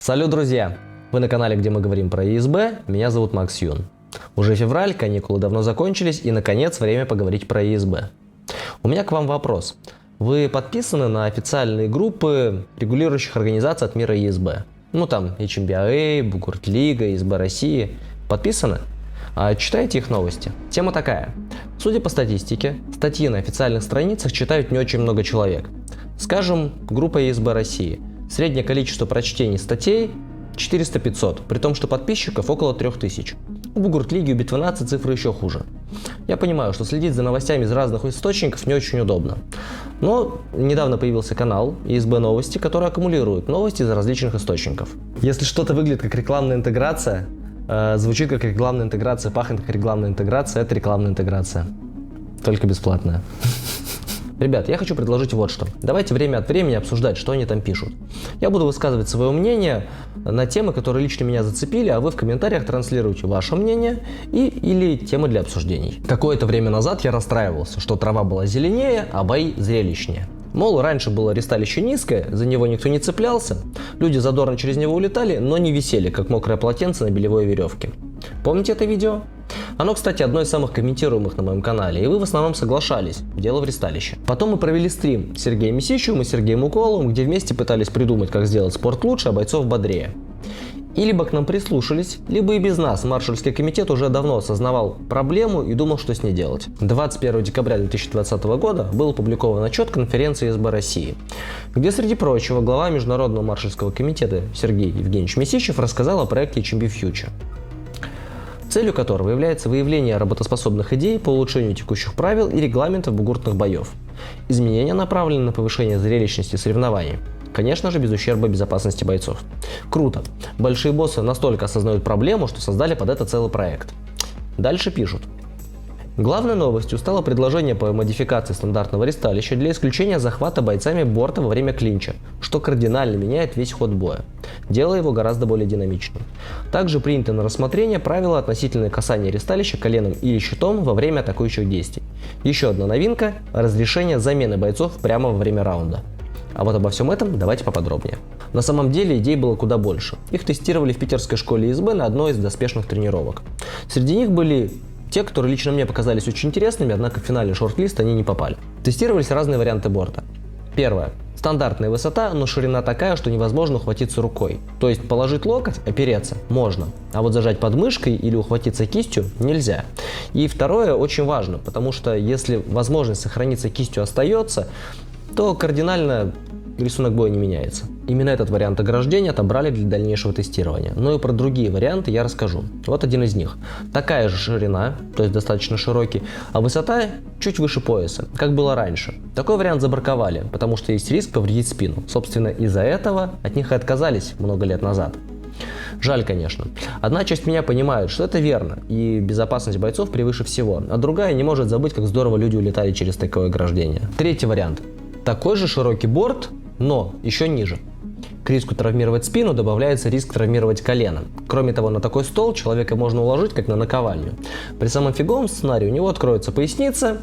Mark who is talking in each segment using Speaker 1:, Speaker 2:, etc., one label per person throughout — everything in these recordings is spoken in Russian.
Speaker 1: Салют, друзья! Вы на канале, где мы говорим про ЕСБ, меня зовут Макс Юн. Уже февраль, каникулы давно закончились и, наконец, время поговорить про ЕСБ. У меня к вам вопрос. Вы подписаны на официальные группы регулирующих организаций от мира ЕСБ? Ну там HMBA, Бугуртлига, ЕСБ России. Подписаны? Читаете их новости? Тема такая. Судя по статистике, статьи на официальных страницах читают не очень много человек. Скажем, группа ЕСБ России. Среднее количество прочтений статей 400-500, при том, что подписчиков около 3000. У Бугуртлиги, у Бит12 цифры еще хуже. Я понимаю, что следить за новостями из разных источников не очень удобно. Но недавно появился канал ЕСБ Новости, который аккумулирует новости из различных источников. Если что-то выглядит как рекламная интеграция, звучит как рекламная интеграция, пахнет как рекламная интеграция, это рекламная интеграция. Только бесплатная. Ребят, я хочу предложить вот что. Давайте время от времени обсуждать, что они там пишут. Я буду высказывать свое мнение на темы, которые лично меня зацепили, а вы в комментариях транслируете ваше мнение или темы для обсуждений. Какое-то время назад я расстраивался, что трава была зеленее, а бои зрелищнее. Мол, раньше было ресталище низкое, за него никто не цеплялся, люди задорно через него улетали, но не висели, как мокрое полотенце на белевой веревке. Помните это видео? Оно, кстати, одно из самых комментируемых на моем канале, и вы в основном соглашались, дело в ресталище. Потом мы провели стрим с Сергеем Мисичевым и Сергеем Уколовым, где вместе пытались придумать, как сделать спорт лучше, а бойцов бодрее. И либо к нам прислушались, либо и без нас маршальский комитет уже давно осознавал проблему и думал, что с ней делать. 21 декабря 2020 года был опубликован отчет конференции ЕСБ России, где, среди прочего, глава Международного маршальского комитета Сергей Евгеньевич Мисичев рассказал о проекте HMB Future, целью которого является выявление работоспособных идей по улучшению текущих правил и регламентов бугуртных боев. Изменения направлены на повышение зрелищности соревнований. Конечно же, без ущерба безопасности бойцов. Круто. Большие боссы настолько осознают проблему, что создали под это целый проект. Дальше пишут. Главной новостью стало предложение по модификации стандартного ресталища для исключения захвата бойцами борта во время клинча, что кардинально меняет весь ход боя, делая его гораздо более динамичным. Также принято на рассмотрение правила относительно касания ресталища коленом или щитом во время атакующих действий. Еще одна новинка – разрешение замены бойцов прямо во время раунда. А вот обо всем этом давайте поподробнее. На самом деле идей было куда больше. Их тестировали в питерской школе ЕСБ на одной из доспешных тренировок. Среди них были те, которые лично мне показались очень интересными, однако в финале шорт-лист они не попали. Тестировались разные варианты борта. Первое. Стандартная высота, но ширина такая, что невозможно ухватиться рукой. То есть положить локоть, опереться можно, а вот зажать подмышкой или ухватиться кистью нельзя. И второе очень важно, потому что если возможность сохраниться кистью остается, то кардинально рисунок боя не меняется. Именно этот вариант ограждения отобрали для дальнейшего тестирования. Но и про другие варианты я расскажу. Вот один из них. Такая же ширина, то есть достаточно широкий, а высота чуть выше пояса, как было раньше. Такой вариант забраковали, потому что есть риск повредить спину. Собственно, из-за этого от них и отказались много лет назад. Жаль, конечно. Одна часть меня понимает, что это верно, и безопасность бойцов превыше всего, а другая не может забыть, как здорово люди улетали через такое ограждение. Третий вариант. Такой же широкий борт, но еще ниже. К риску травмировать спину добавляется риск травмировать колено. Кроме того, на такой стол человека можно уложить, как на наковальню. При самом фиговом сценарии у него откроется поясница,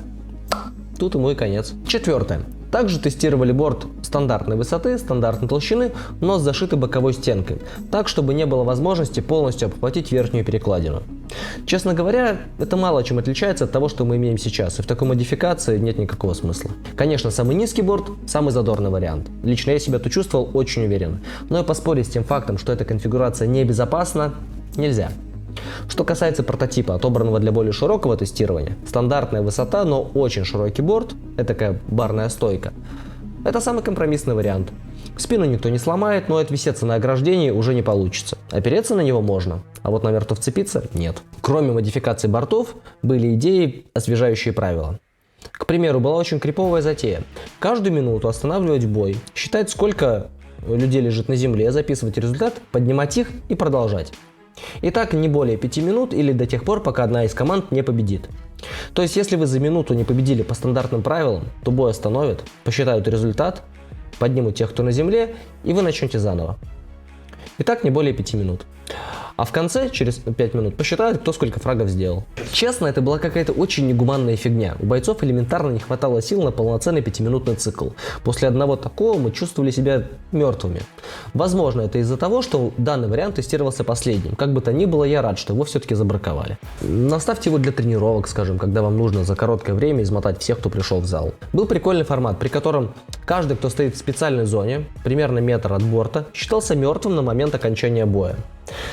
Speaker 1: тут ему и конец. Четвертое. Также тестировали борт стандартной высоты, стандартной толщины, но с зашитой боковой стенкой, так, чтобы не было возможности полностью обхватить верхнюю перекладину. Честно говоря, это мало чем отличается от того, что мы имеем сейчас, и в такой модификации нет никакого смысла. Конечно, самый низкий борт – самый задорный вариант. Лично я себя тут чувствовал очень уверенно, но и поспорить с тем фактом, что эта конфигурация небезопасна, нельзя. Что касается прототипа, отобранного для более широкого тестирования, стандартная высота, но очень широкий борт, это такая барная стойка, это самый компромиссный вариант. Спину никто не сломает, но отвисеться на ограждении уже не получится. Опереться на него можно, а вот намертво вцепиться – нет. Кроме модификации бортов, были идеи, освежающие правила. К примеру, была очень криповая затея. Каждую минуту останавливать бой, считать, сколько людей лежит на земле, записывать результат, поднимать их и продолжать. И так не более 5 минут или до тех пор, пока одна из команд не победит. То есть, если вы за минуту не победили по стандартным правилам, то бой остановят, посчитают результат, поднимут тех, кто на земле, и вы начнете заново. И так не более 5 минут. А в конце, через 5 минут, посчитают, кто сколько фрагов сделал. Честно, это была какая-то очень негуманная фигня. У бойцов элементарно не хватало сил на полноценный 5-минутный цикл. После одного такого мы чувствовали себя мертвыми. Возможно, это из-за того, что данный вариант тестировался последним. Как бы то ни было, я рад, что его все-таки забраковали. Наставьте его для тренировок, скажем, когда вам нужно за короткое время измотать всех, кто пришел в зал. Был прикольный формат, при котором каждый, кто стоит в специальной зоне, примерно метр от борта, считался мертвым на момент окончания боя.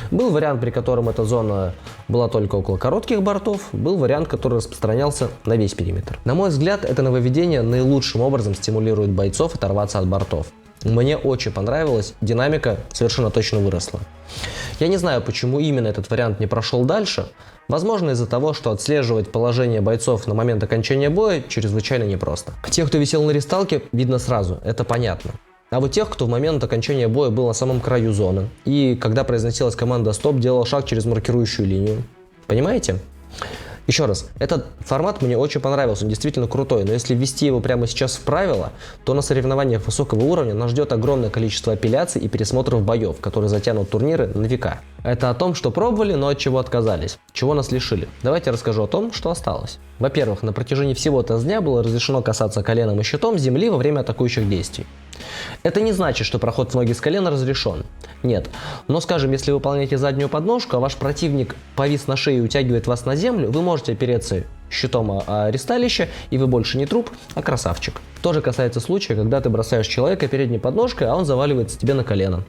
Speaker 1: Был вариант, при котором эта зона была только около коротких бортов, был вариант, который распространялся на весь периметр. На мой взгляд, это нововведение наилучшим образом стимулирует бойцов оторваться от бортов. Мне очень понравилось, динамика совершенно точно выросла. Я не знаю, почему именно этот вариант не прошел дальше. Возможно, из-за того, что отслеживать положение бойцов на момент окончания боя чрезвычайно непросто. Тех, кто висел на ресталке, видно сразу, это понятно. А вот тех, кто в момент окончания боя был на самом краю зоны, и когда произносилась команда «Стоп», делал шаг через маркирующую линию. Понимаете? Еще раз, этот формат мне очень понравился, он действительно крутой, но если ввести его прямо сейчас в правила, то на соревнованиях высокого уровня нас ждет огромное количество апелляций и пересмотров боев, которые затянут турниры на века. Это о том, что пробовали, но от чего отказались, чего нас лишили. Давайте расскажу о том, что осталось. Во-первых, на протяжении всего тест-дня было разрешено касаться коленом и щитом земли во время атакующих действий. Это не значит, что проход в ноги с колена разрешен. Нет. Но, скажем, если вы выполняете заднюю подножку, а ваш противник повис на шее и утягивает вас на землю, вы можете опереться щитом о ресталище, и вы больше не труп, а красавчик. То же касается случая, когда ты бросаешь человека передней подножкой, а он заваливается тебе на колено.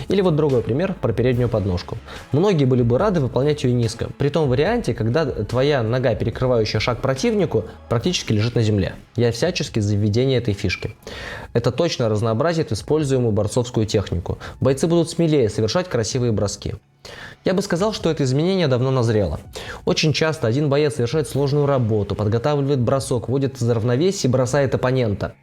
Speaker 1: Или вот другой пример про переднюю подножку. Многие были бы рады выполнять ее низко, при том варианте, когда твоя нога, перекрывающая шаг противнику, практически лежит на земле. Я всячески за введение этой фишки. Это точно разнообразит используемую борцовскую технику. Бойцы будут смелее совершать красивые броски. Я бы сказал, что это изменение давно назрело. Очень часто один боец совершает сложную работу, подготавливает бросок, вводит из равновесия и бросает оппонента.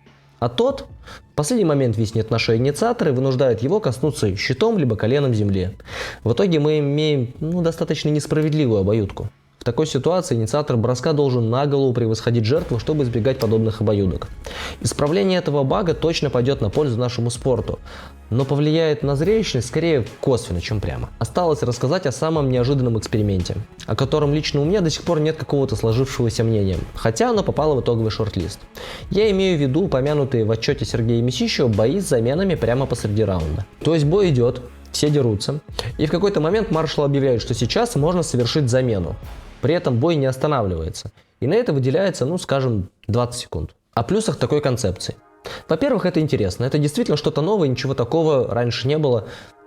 Speaker 1: А тот в последний момент виснет на шее инициатора и вынуждает его коснуться щитом либо коленом земли. В итоге мы имеем достаточно несправедливую обоюдку. В такой ситуации инициатор броска должен на голову превосходить жертву, чтобы избегать подобных обоюдок. Исправление этого бага точно пойдет на пользу нашему спорту, но повлияет на зрелищность скорее косвенно, чем прямо. Осталось рассказать о самом неожиданном эксперименте, о котором лично у меня до сих пор нет какого-то сложившегося мнения, хотя оно попало в итоговый шорт-лист. Я имею в виду упомянутые в отчете Сергея Месищева бои с заменами прямо посреди раунда. То есть бой идет, все дерутся, и в какой-то момент маршал объявляет, что сейчас можно совершить замену. При этом бой не останавливается. И на это выделяется, скажем, 20 секунд. О плюсах такой концепции. Во-первых, это интересно. Это действительно что-то новое, ничего такого раньше не было.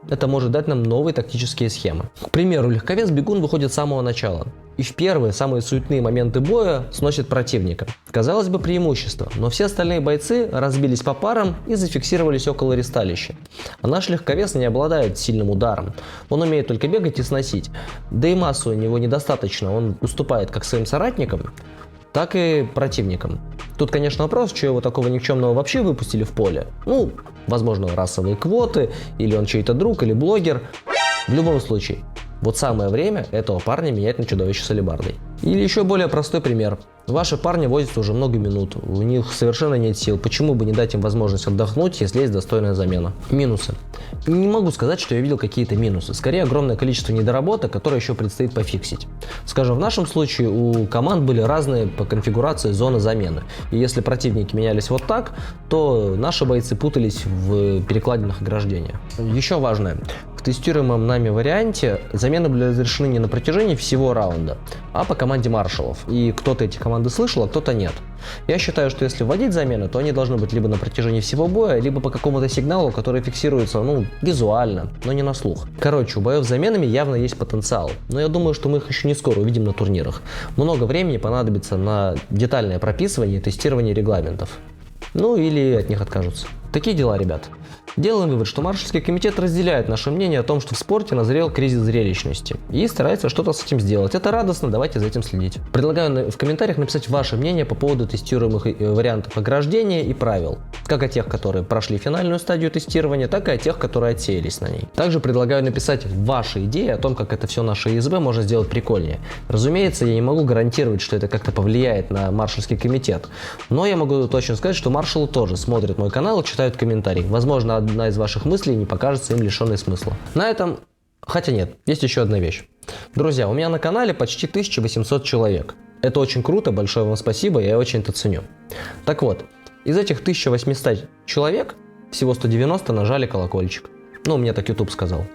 Speaker 1: Это может дать нам новые тактические схемы. К примеру, легковес-бегун выходит с самого начала. И в первые, самые суетные моменты боя сносит противника. Казалось бы, преимущество, но все остальные бойцы разбились по парам и зафиксировались около ресталища. А наш легковес не обладает сильным ударом. Он умеет только бегать и сносить. Да и массы у него недостаточно, он уступает как своим соратникам, так и противникам. Тут, конечно, вопрос, что его такого никчемного вообще выпустили в поле. Возможно, расовые квоты, или он чей-то друг, или блогер. В любом случае, вот самое время этого парня менять на чудовище с алебардой. Или еще более простой пример. Ваши парни возятся уже много минут, у них совершенно нет сил. Почему бы не дать им возможность отдохнуть, если есть достойная замена? Минусы. Не могу сказать, что я видел какие-то минусы. Скорее, огромное количество недоработок, которые еще предстоит пофиксить. Скажем, в нашем случае у команд были разные по конфигурации зоны замены. И если противники менялись вот так, то наши бойцы путались в перекладинах ограждения. Еще важное. В тестируемом нами варианте замены были разрешены не на протяжении всего раунда, а по команде маршалов. И кто-то эти команды слышал, а кто-то нет. Я считаю, что если вводить замены, то они должны быть либо на протяжении всего боя, либо по какому-то сигналу, который фиксируется, визуально, но не на слух. Короче, у боев с заменами явно есть потенциал, но я думаю, что мы их еще не скоро увидим на турнирах. Много времени понадобится на детальное прописывание и тестирование регламентов. Или от них откажутся. Такие дела, ребят. Делаем вывод, что маршальский комитет разделяет наше мнение о том, что в спорте назрел кризис зрелищности и старается что-то с этим сделать. Это радостно, давайте за этим следить. Предлагаю в комментариях написать ваше мнение по поводу тестируемых вариантов ограждения и правил. Как о тех, которые прошли финальную стадию тестирования, так и о тех, которые отсеялись на ней. Также предлагаю написать ваши идеи о том, как это все наше ИСБ можно сделать прикольнее. Разумеется, я не могу гарантировать, что это как-то повлияет на маршальский комитет, но я могу точно сказать, что маршалы тоже смотрят мой канал и читают комментарии. Возможно, одна из ваших мыслей не покажется им лишенной смысла. На этом Хотя нет, есть еще одна вещь. Друзья, у меня на канале почти 1800 человек. Это очень круто, большое вам спасибо, я очень это ценю. Так вот, из этих 1800 человек всего 190 нажали колокольчик. Ну, мне так YouTube сказал.